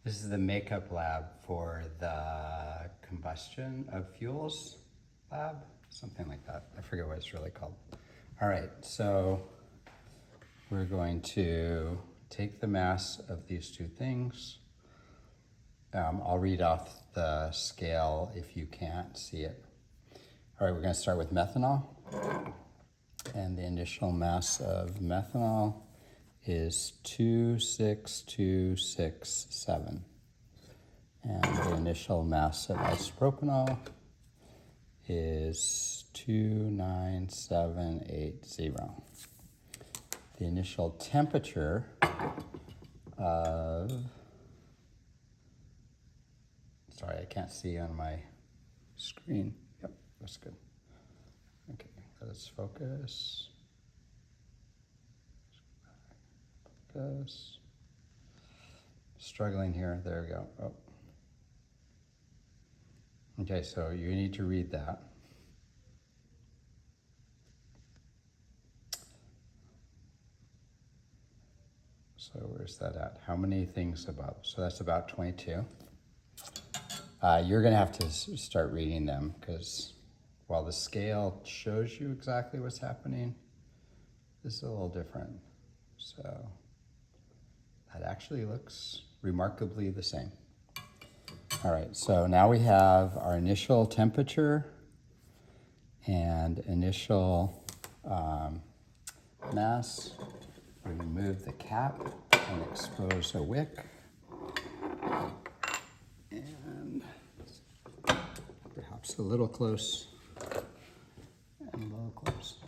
This is the makeup lab for the combustion of fuels lab, something like that. I forget what it's really called. All right, so we're going to take the mass of these two things. I'll read off the scale if you can't see it. All right, we're going to start with methanol. And the initial mass of methanol is 26267. And the initial mass of isopropanol is 29780. The initial temperature of, sorry, I can't see on my screen. Yep, that's good. Okay, let's focus. Focus. Struggling here, there we go. Oh. Okay, so you need to read that. So where's that at? How many things above? So that's about 22. You're gonna have to start reading them because while the scale shows you exactly what's happening, this is a little different. So that actually looks remarkably the same. All right, so now we have our initial temperature and initial mass. We remove the cap and expose a wick. And perhaps a little close and a little close.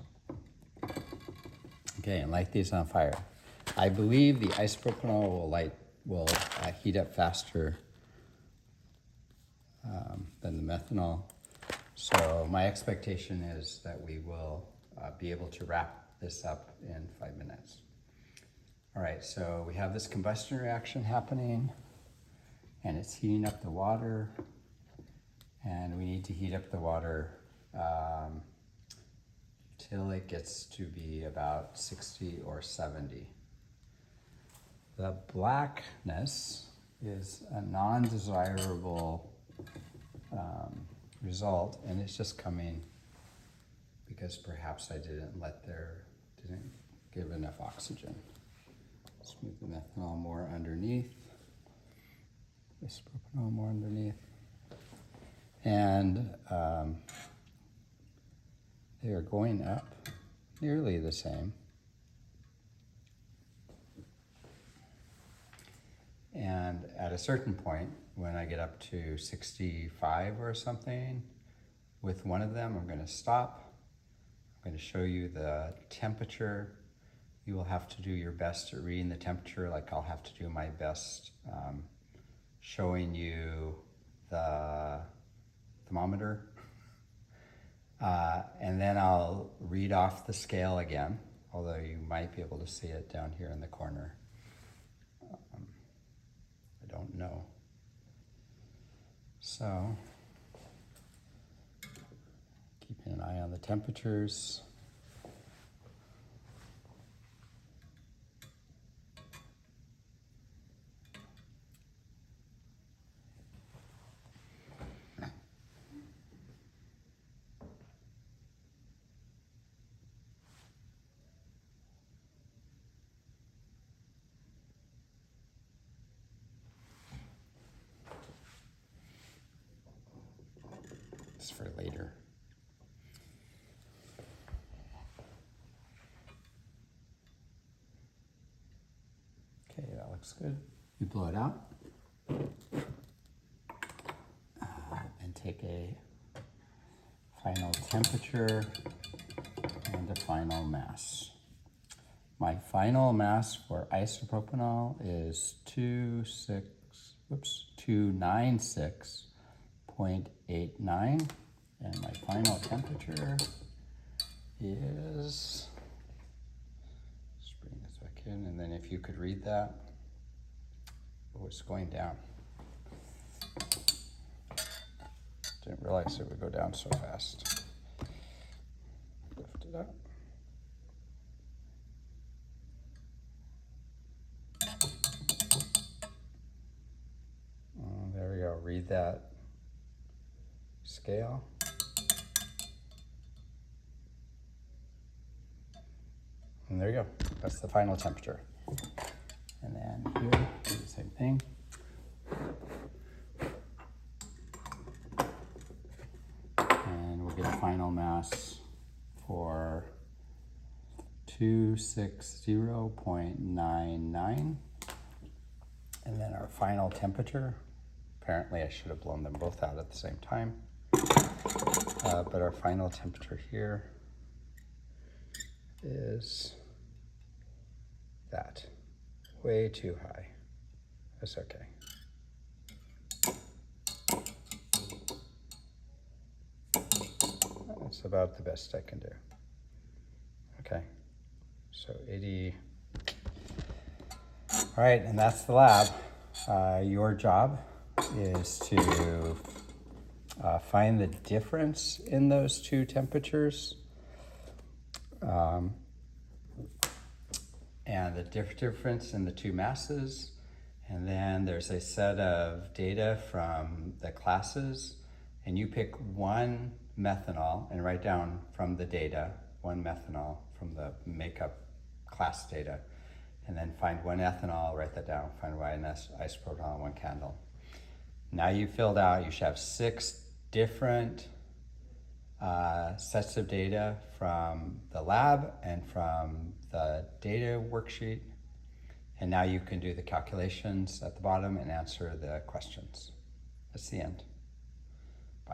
Okay, and light these on fire. I believe the isopropanol will heat up faster than the methanol. So my expectation is that we will be able to wrap this up in 5 minutes. All right, so we have this combustion reaction happening and it's heating up the water, and we need to heat up the water till it gets to be about 60 or 70. The blackness is a non-desirable result, and it's just coming because perhaps I didn't give enough oxygen. Let's move the methanol more underneath, this propanol more underneath, and they are going up nearly the same. And at a certain point, when I get up to 65 or something, with one of them, I'm going to stop. I'm going to show you the temperature. You will have to do your best at reading the temperature, like I'll have to do my best showing you the thermometer. And then I'll read off the scale again, although you might be able to see it down here in the corner. I don't know. So, keeping an eye on the temperatures. For later. Okay, that looks good. You blow it out and take a final temperature and a final mass. My final mass for isopropanol is 296.89. And my final temperature is, let's bring this back in, and then if you could read that. Oh, it's going down. Didn't realize it would go down so fast. Lift it up. read that scale. And there you go. That's the final temperature. And then here, do the same thing. And we'll get a final mass for 260.99. And then our final temperature, apparently I should have blown them both out at the same time. But our final temperature here is that. Way too high. That's okay. That's about the best I can do. Okay, so 80. All right, and that's the lab. Your job is to find the difference in those two temperatures. And the difference in the two masses. And then there's a set of data from the classes, and you pick one methanol and write down from the data, one methanol from the makeup class data, and then find one ethanol, write that down, find one isopropanol, one candle. Now you filled out, you should have 6 different sets of data from the lab and from the data worksheet. And now you can do the calculations at the bottom and answer the questions. That's the end.